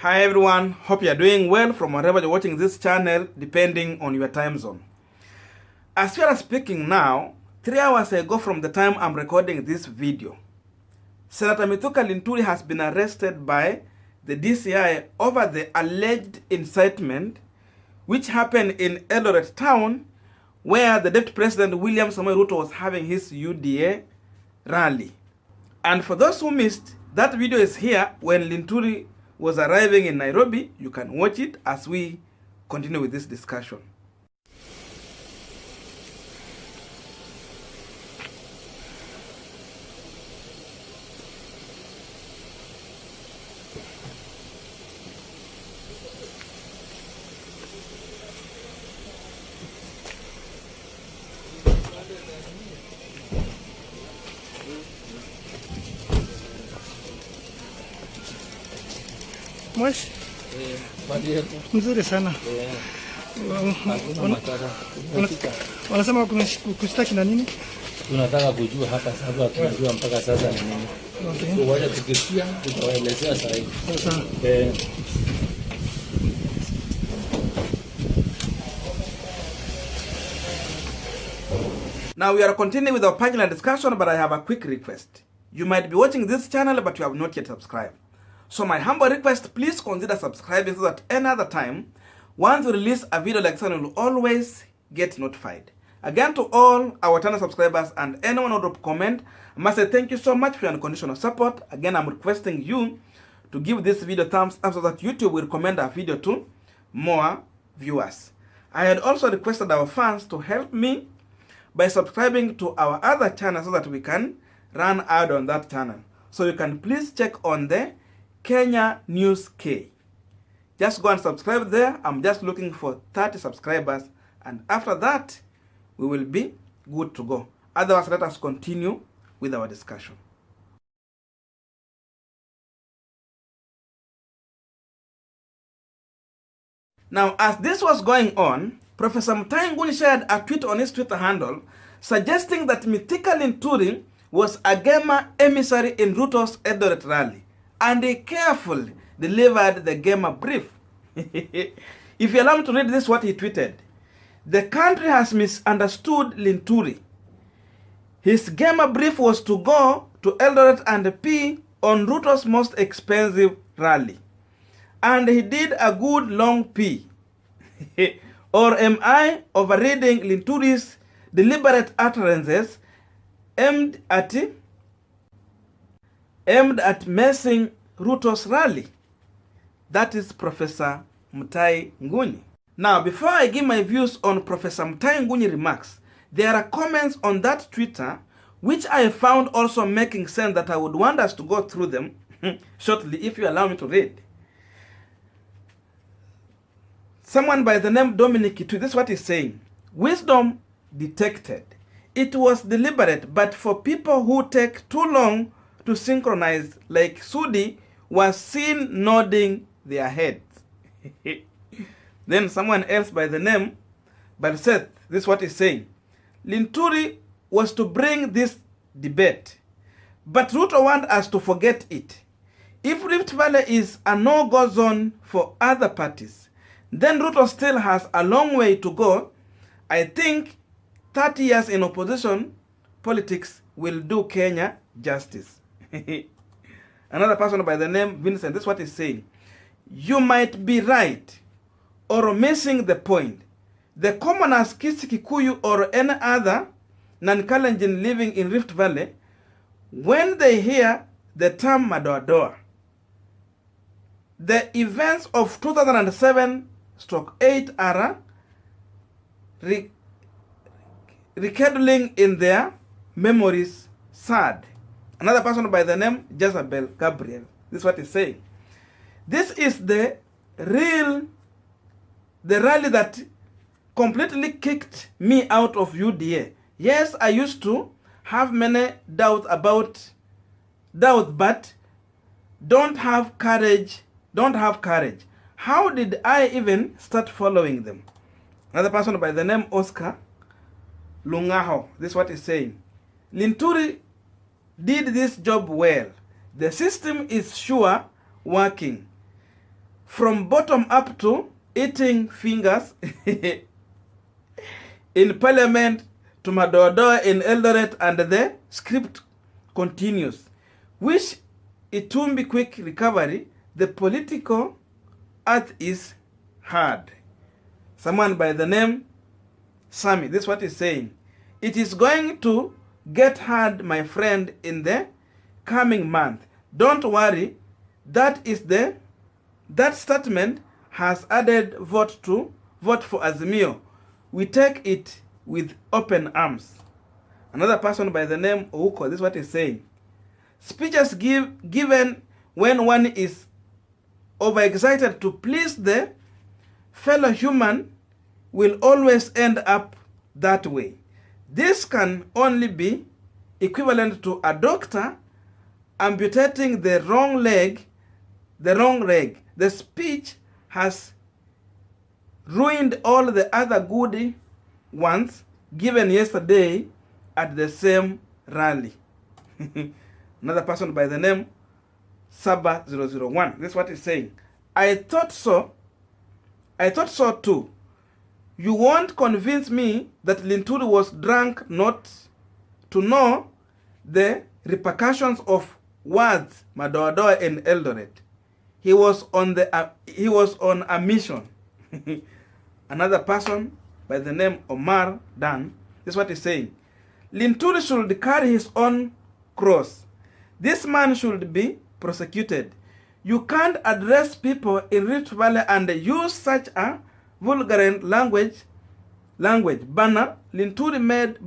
Hi everyone, hope you are doing well from wherever you're watching this channel, depending on your time zone. As we are speaking now, 3 hours ago from the time I'm recording this video, Senator Linturi has been arrested by the DCI over the alleged incitement which happened in ELDORATE town, where the Deputy President William Samoei Ruto was having his UDA rally. And for those who missed, that video is here when Linturi was arriving in Nairobi. You can watch it as we continue with this discussion. Mwesh? Mzuri sana. Wanasema kushtaki na nini? Tunataka kujua hapa sababu hatunajua mpaka sasa ni nini. Okay. So wacha tukisikia tutawaelezea sasa hivi. Sasa. Now we are continuing with our Punchline discussion, but I have a quick request. You might be watching this channel, but you have not yet subscribed. So my humble request, please consider subscribing so that any other time, once we release a video like this, you will always get notified. Again, to all our channel subscribers and anyone who drop comment, I must say thank you so much for your unconditional support. Again, I'm requesting you to give this video thumbs up so that YouTube will recommend our video to more viewers. I had also requested our fans to help me by subscribing to our other channel so that we can run ad on that channel. So you can please check on the Kenya News K. Just go and subscribe there. I'm just looking for 30 subscribers, and after that we will be good to go. Otherwise, let us continue with our discussion. Now, as this was going on, Professor Mutahi shared a tweet on his Twitter handle suggesting that Mithika Linturi was a gamer emissary in Ruto's ELDORATE rally, and he carefully delivered the gamer brief. If you allow me to read this, what he tweeted: "The country has misunderstood Linturi. His gamer brief was to go to ELDORATE and pee on Ruto's most expensive rally. And he did a good long pee. Or am I overreading Linturi's deliberate utterances aimed at messing Ruto's rally?" That is Professor Mutahi Ngunyi. Now, before I give my views on Professor Mutahi Ngunyi remarks, there are comments on that Twitter which I found also making sense that I would want us to go through them shortly, if you allow me to read. Someone by the name Dominic, this is what he's saying: "Wisdom detected. It was deliberate, but for people who take too long to synchronize, like Sudi was seen nodding their heads." Then someone else by the name Balseth, this is what he's saying: "Linturi was to bring this debate, but Ruto wants us to forget it. If Rift Valley is a no-go zone for other parties, then Ruto still has a long way to go. I think 30 years in opposition politics will do Kenya justice." Another person by the name Vincent, this is what he's saying: "You might be right or missing the point. The commoners, Kisi, Kikuyu, or any other non-Kalenjin living in Rift Valley, when they hear the term Madoadoa, the events of 2007/8 are rekindling in their memories sad." Another person by the name Jezebel Gabriel, this is what he's saying: "This is the rally that completely kicked me out of UDA. Yes, I used to have many doubts, but don't have courage. How did I even start following them?" Another person by the name Oscar Lungaho, this is what he's saying: "Linturi did this job well. The system is sure working. from bottom up to eating fingers in Parliament to Madoadoa in Eldoret, and the script continues. Wish Itumbi quick recovery. The political earth is hard. Someone by the name Sammy, this is what he's saying. It is going to get hard, my friend, in the coming month. Don't worry. That statement has added vote for Azimio. We take it with open arms. Another person by the name Ouko, this is what he's saying. Speeches given when one is overexcited to please the fellow human will always end up that way. This can only be equivalent to a doctor amputating the wrong leg. The speech has ruined all the other good ones given yesterday at the same rally. Another person by the name Saba 001. This is what he's saying. I thought so too. You won't convince me that Linturi was drunk not to know the repercussions of words Madoadoa in Eldoret. He was on a mission. Another person by the name Omar Dan. This is what he's saying. Linturi should carry his own cross. This man should be prosecuted. You can't address people in Rift Valley and use such a vulgar language. Banner, Linturi made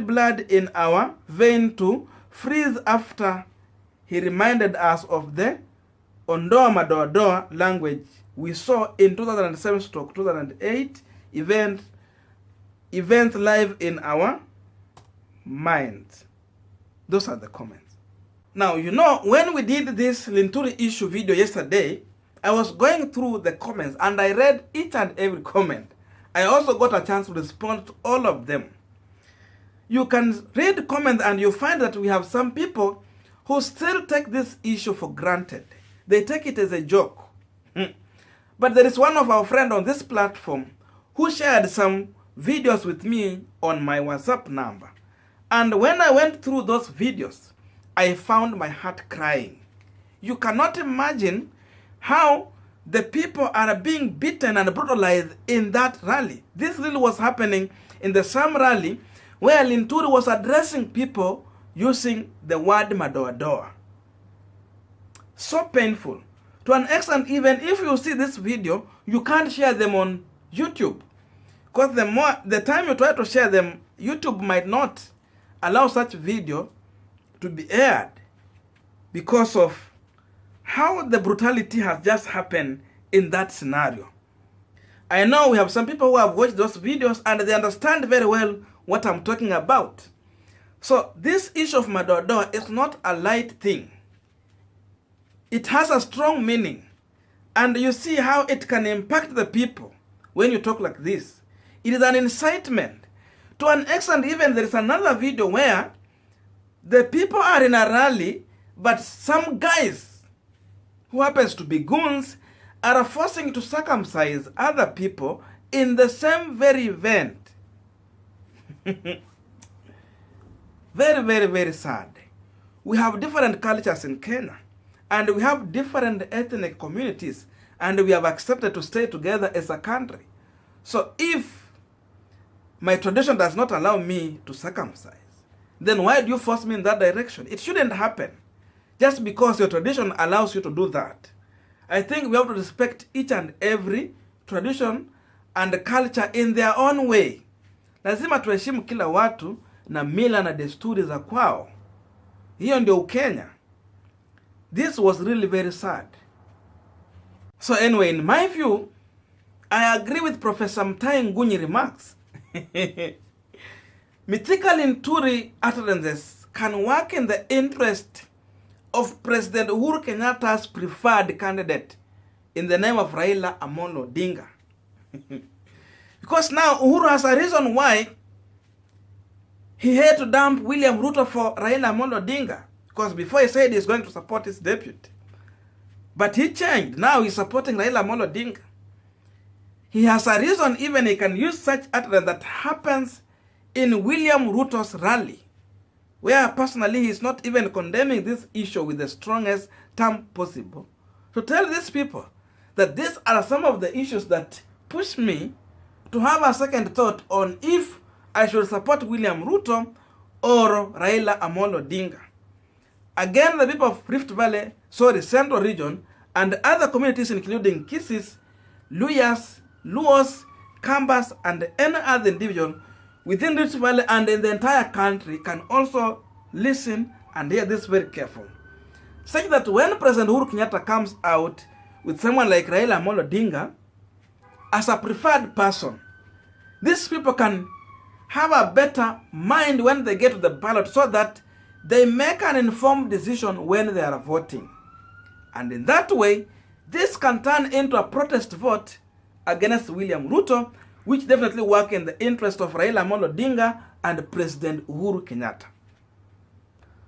blood in our vein to freeze after he reminded us of the Ondoa Madoadoa language we saw in 2007-2008 events live in our minds. Those are the comments. Now, you know, when we did this Linturi issue video yesterday, I was going through the comments and I read each and every comment. I also got a chance to respond to all of them. You can read comments and you find that we have some people who still take this issue for granted. They take it as a joke. But there is one of our friends on this platform who shared some videos with me on my WhatsApp number. And when I went through those videos, I found my heart crying. You cannot imagine how the people are being beaten and brutalized in that rally. This really was happening in the same rally where Linturi was addressing people using the word Madoadoa. So painful. To an extent, even if you see this video, you can't share them on YouTube. Because the time you try to share them, YouTube might not allow such video to be aired because of how the brutality has just happened in that scenario. I know we have some people who have watched those videos and they understand very well what I'm talking about. So this issue of Madoadoa is not a light thing. It has a strong meaning. And you see how it can impact the people when you talk like this. It is an incitement. To an extent, even there is another video where the people are in a rally, but some guys who happens to be goons are forcing to circumcise other people in the same very event. Very, very, very sad. We have different cultures in Kenya, and we have different ethnic communities, and we have accepted to stay together as a country. So if my tradition does not allow me to circumcise, then why do you force me in that direction? It shouldn't happen. Just because your tradition allows you to do that. I think we have to respect each and every tradition and culture in their own way. Lazima tuheshimu kila watu na mila na desturi za kwao. Hiyo ndio Ukenya. This was really very sad. So anyway, in my view, I agree with Professor Mutahi Ngunyi'S remarks. Mithika Linturi utterances can work in the interest of President Uhuru Kenyatta's preferred candidate in the name of Raila Amolo Odinga. Because now Uhuru has a reason why he had to dump William Ruto for Raila Amolo Odinga. Because before he said he's going to support his deputy. But he changed. Now he's supporting Raila Amolo Odinga. He has a reason even he can use such utterance that happens in William Ruto's rally, where personally he is not even condemning this issue with the strongest term possible, to tell these people that these are some of the issues that push me to have a second thought on if I should support William Ruto or Raila Amolo Odinga. Again, the people of Rift Valley, Central Region, and other communities including Kisis, Luyas, Luos, Kambas, and any other individual within Rift Valley and in the entire country can also listen and hear this very careful. Such that when President Uhuru Kenyatta comes out with someone like Raila Amolo Odinga as a preferred person, these people can have a better mind when they get to the ballot so that they make an informed decision when they are voting. And in that way, this can turn into a protest vote against William Ruto, which definitely work in the interest of Raila Amolo Odinga and President Uhuru Kenyatta.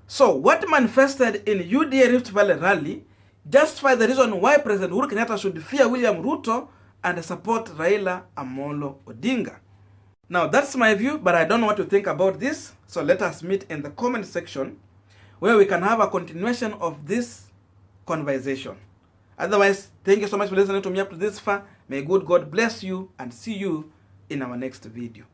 So what manifested in UDA Rift Valley rally justifies the reason why President Uhuru Kenyatta should fear William Ruto and support Raila Amolo Odinga. Now that's my view, but I don't know what to think about this. So let us meet in the comment section where we can have a continuation of this conversation. Otherwise, thank you so much for listening to me up to this far. May good God bless you and see you in our next video.